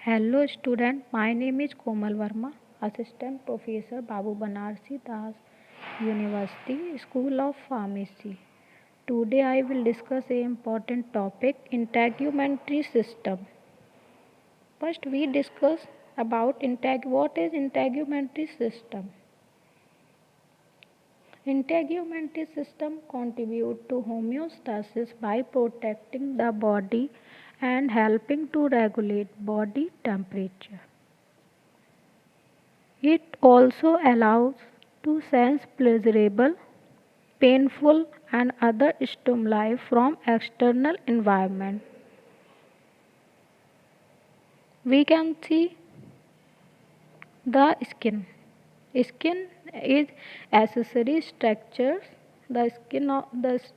Hello student, my name is Komal Verma, Assistant Professor Babu Banarsi Das, University, School of Pharmacy. Today I will discuss an important topic, integumentary system. First we discuss about what is integumentary system. Integumentary system contribute to homeostasis by protecting the body and helping to regulate body temperature. It also allows to sense pleasurable, painful and other stimuli from external environment. We can see the skin. Skin is accessory structures. The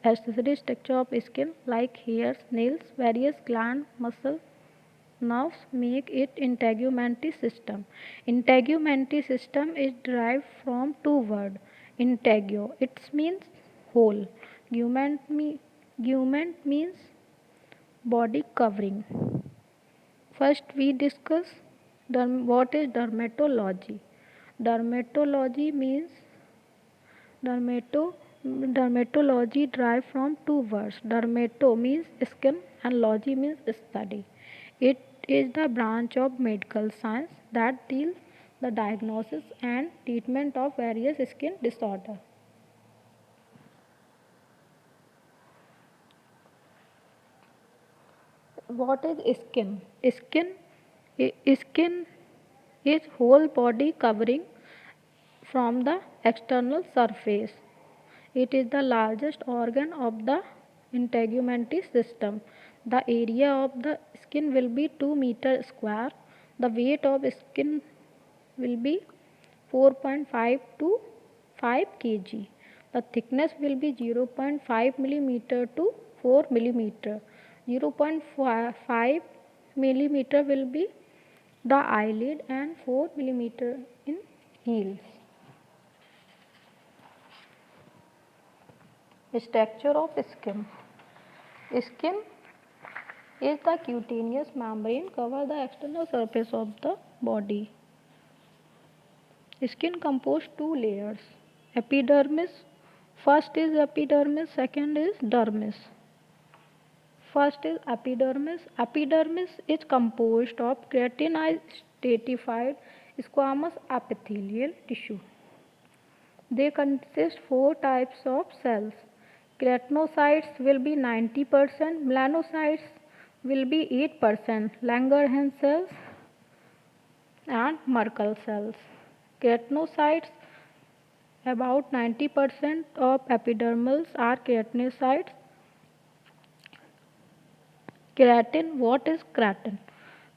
accessory structure of skin like hairs, nails, various glands, muscles, nerves make it integumentary system. Integumentary system is derived from two words. Integuo, it means whole. Gument means body covering. First we discuss what is dermatology. Dermatology means dermato dermatology derived from two words. Dermato means skin and logy means study. It is the branch of medical science that deals the diagnosis and treatment of various skin disorders. What is skin? Skin is whole body covering from the external surface. It is the largest organ of the integumentary system. The area of the skin will be 2 meter square. The weight of skin will be 4.5 to 5 kg. The thickness will be 0.5 millimeter to 4 millimeter. 0.5 millimeter will be the eyelid and 4 millimeter in heels. Structure of skin. Skin is the cutaneous membrane cover the external surface of the body. Skin composed two layers. Epidermis. First is epidermis, second is dermis. First is epidermis. Epidermis is composed of keratinized stratified squamous epithelial tissue. They consist four types of cells. Keratinocytes will be 90%, melanocytes will be 8%, Langerhans cells and Merkel cells. Keratinocytes, about 90% of epidermals are keratinocytes. Keratin, what is keratin?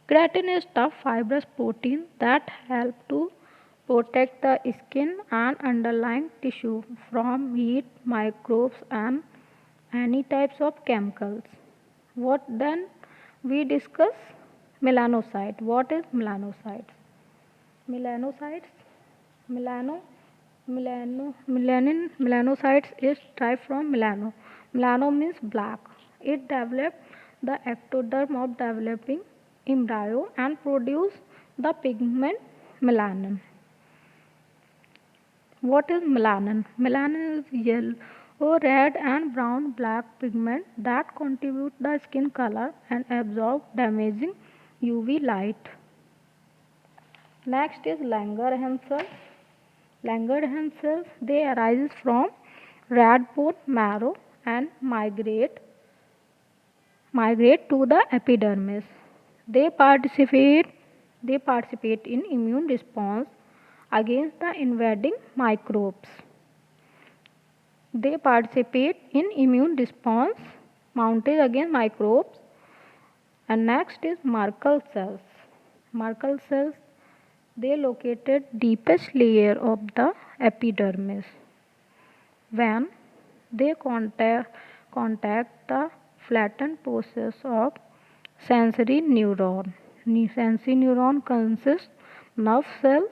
Keratin is tough fibrous protein that help to protect the skin and underlying tissue from heat, microbes and any types of chemicals. What then we discuss melanocyte. What is melanocytes? Melanocytes, melanocytes is derived from melano. Melano means black. It develops the ectoderm of developing embryo and produce the pigment melanin. What is melanin? Melanin is yellow, red and brown black pigment that contribute the skin color and absorb damaging UV light. Next is Langerhans cells. Langerhans cells, they arise from red bone marrow and migrate to the epidermis. They participate in immune response against the invading microbes. They participate in immune response mounted against microbes. And next is Merkel cells. Merkel cells, they located deepest layer of the epidermis. When they contact the flattened process of sensory neuron. Sensory neuron consists nerve cells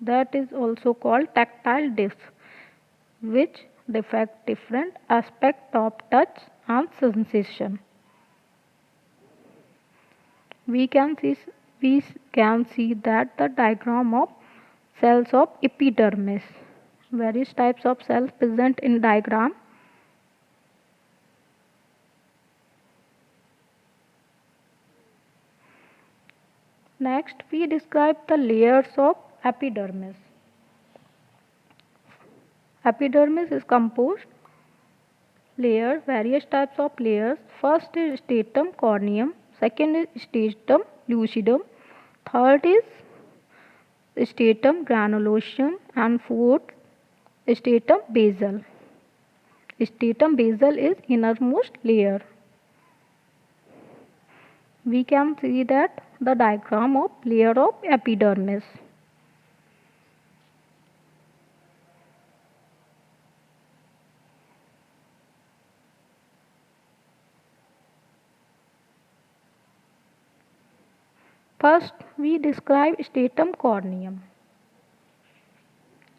that is also called tactile discs, which reflect different aspects of touch and sensation. We can we can see that the diagram of cells of epidermis. Various types of cells present in diagram. Next, we describe the layers of epidermis. Epidermis is composed layer, various types of layers. First is stratum corneum, second is stratum lucidum, third is stratum granulosum, and fourth stratum basal. Stratum basal is innermost layer. We can see that the diagram of layer of epidermis. First, we describe stratum corneum.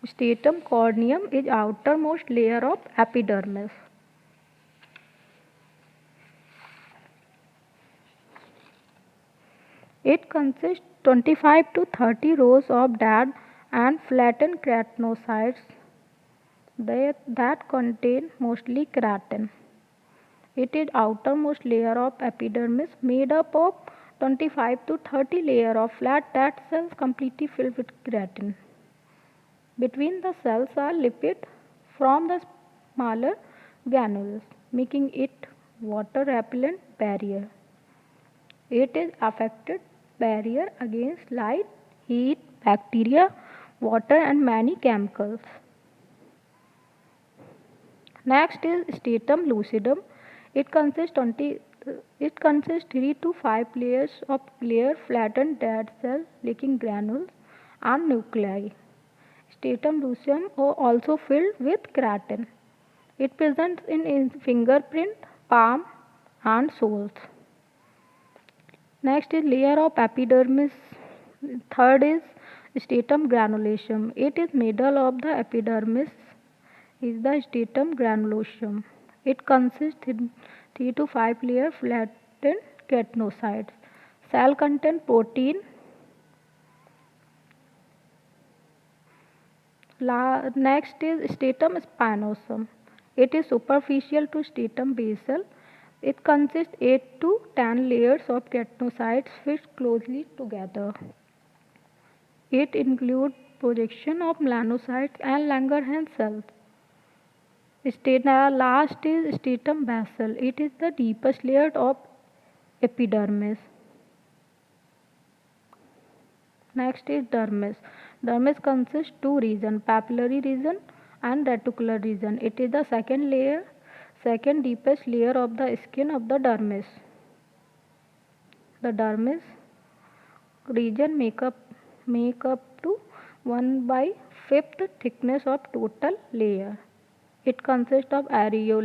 Stratum corneum is outermost layer of epidermis. It consists 25 to 30 rows of dead and flattened keratinocytes that contain mostly keratin. It is outermost layer of epidermis made up of 25 to 30 layer of flat dead cells completely filled with keratin. Between the cells are lipids from the smaller granules, making it water repellent barrier. It is affected barrier against light, heat, bacteria, water and many chemicals. Next is stratum lucidum. It consists 3 to 5 layers of clear flattened dead cells lacking granules and nuclei. Stratum lucidum is also filled with keratin. It presents in fingerprint, palm and soles. Next is layer of epidermis. Third is stratum granulosum. It is middle of the epidermis is the stratum granulosum. It consists in 3 to 5 layer flattened keratinocytes. Cell contain protein. Next is stratum spinosum. It is superficial to stratum basal. It consists 8 to 10 layers of keratinocytes fixed closely together. It includes projection of melanocytes and Langerhans cells. Last is stratum basal. It is the deepest layer of epidermis. Next is dermis. Dermis consists two regions, papillary region and reticular region. It is the second deepest layer of the skin of the dermis. The dermis region make up to 1/5 thickness of total layer. It consists of areola